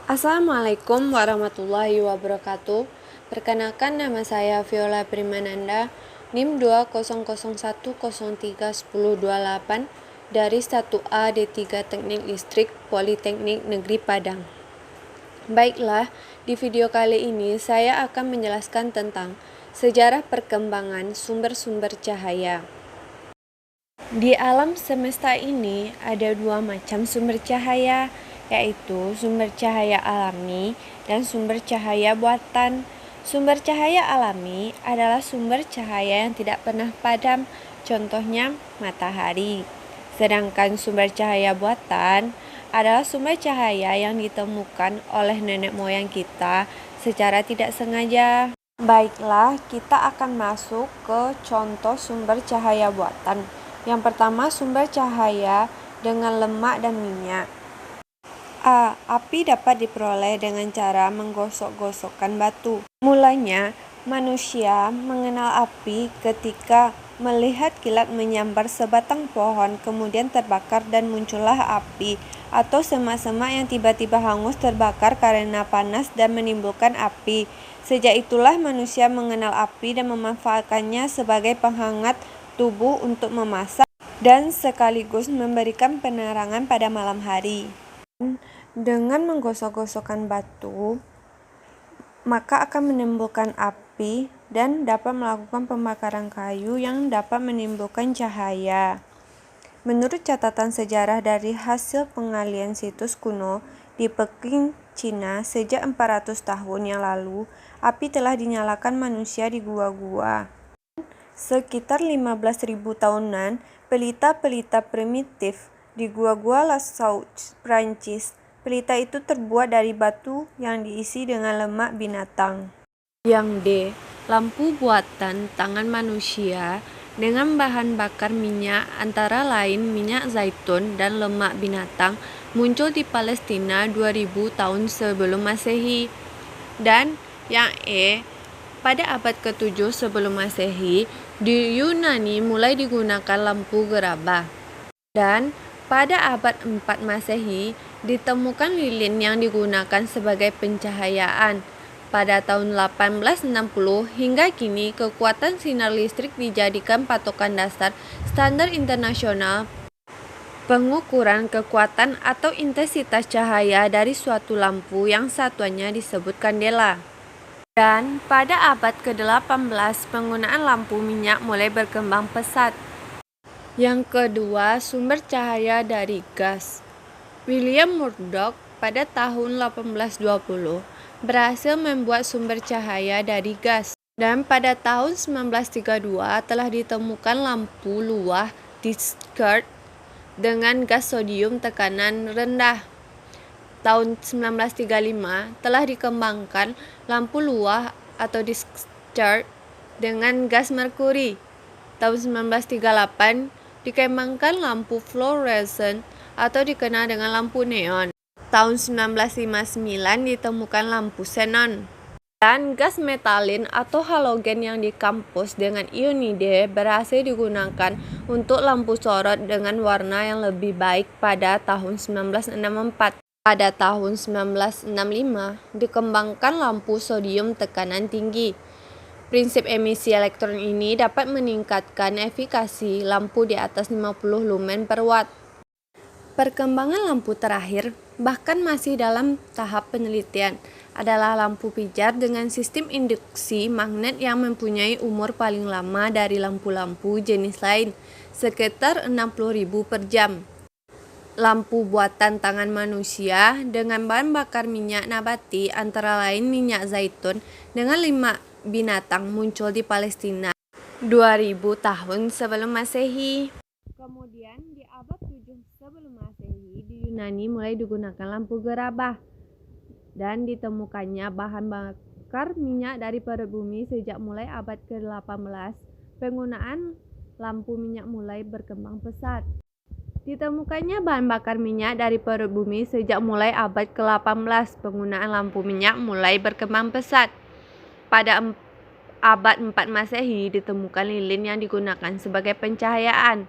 Assalamualaikum warahmatullahi wabarakatuh. Perkenalkan, nama saya Viola Primananda, NIM 200103108 dari 1A D3 Teknik Listrik Politeknik Negeri Padang. Baiklah, di video kali ini saya akan menjelaskan tentang sejarah perkembangan sumber-sumber cahaya. Di alam semesta ini ada dua macam sumber cahaya, yaitu sumber cahaya alami dan sumber cahaya buatan. Sumber cahaya alami adalah sumber cahaya yang tidak pernah padam, contohnya matahari. Sedangkan sumber cahaya buatan adalah sumber cahaya yang ditemukan oleh nenek moyang kita secara tidak sengaja. Baiklah, kita akan masuk ke contoh sumber cahaya buatan. Yang pertama, sumber cahaya dengan lemak dan minyak. A. Api dapat diperoleh dengan cara menggosok-gosokkan batu. Mulanya, manusia mengenal api ketika melihat kilat menyambar sebatang pohon, kemudian terbakar dan muncullah api, atau semak-semak yang tiba-tiba hangus terbakar karena panas dan menimbulkan api. Sejak itulah manusia mengenal api dan memanfaatkannya sebagai penghangat tubuh untuk memasak dan sekaligus memberikan penerangan pada malam hari. Dengan menggosok-gosokkan batu, maka akan menimbulkan api dan dapat melakukan pembakaran kayu yang dapat menimbulkan cahaya. Menurut catatan sejarah dari hasil penggalian situs kuno di Peking, Cina, sejak 400 tahun yang lalu, api telah dinyalakan manusia di gua-gua. Sekitar 15.000 tahunan, pelita-pelita primitif di gua-gua Lascaux, Prancis. Pelita itu terbuat dari batu yang diisi dengan lemak binatang. Yang D. Lampu buatan tangan manusia dengan bahan bakar minyak antara lain minyak zaitun dan lemak binatang muncul di Palestina 2000 tahun sebelum Masehi. Dan yang E. Pada abad ke-7 sebelum Masehi, di Yunani mulai digunakan lampu gerabah. Dan pada abad 4 Masehi, ditemukan lilin yang digunakan sebagai pencahayaan. Pada tahun 1860 hingga kini, kekuatan sinar listrik dijadikan patokan dasar standar internasional pengukuran kekuatan atau intensitas cahaya dari suatu lampu yang satuannya disebut kandela. Dan pada abad ke-18, penggunaan lampu minyak mulai berkembang pesat. Yang kedua, sumber cahaya dari gas. William Murdoch pada tahun 1820 berhasil membuat sumber cahaya dari gas. Dan pada tahun 1932 telah ditemukan lampu luah Discharge dengan gas sodium tekanan rendah. Tahun 1935 telah dikembangkan lampu luah atau discharge dengan gas merkuri. Tahun 1938 dikembangkan lampu fluorescent atau dikenal dengan lampu neon. Tahun 1959 ditemukan lampu xenon. Dan gas metalin atau halogen yang dikompos dengan ionide berhasil digunakan untuk lampu sorot dengan warna yang lebih baik pada tahun 1964. Pada tahun 1965, dikembangkan lampu sodium tekanan tinggi. Prinsip emisi elektron ini dapat meningkatkan efikasi lampu di atas 50 lumen per watt. Perkembangan lampu terakhir, bahkan masih dalam tahap penelitian, adalah lampu pijar dengan sistem induksi magnet yang mempunyai umur paling lama dari lampu-lampu jenis lain, sekitar 60.000 per jam. Lampu buatan tangan manusia dengan bahan bakar minyak nabati antara lain minyak zaitun dengan lemak binatang muncul di Palestina 2000 tahun sebelum Masehi. Kemudian di abad 7 sebelum Masehi di Yunani mulai digunakan lampu gerabah dan ditemukannya bahan bakar minyak dari perut bumi. Sejak mulai abad ke-18 penggunaan lampu minyak mulai berkembang pesat. Ditemukannya bahan bakar minyak dari perut bumi sejak mulai abad ke-18. Penggunaan lampu minyak mulai berkembang pesat. Pada abad 4 Masehi ditemukan lilin yang digunakan sebagai pencahayaan.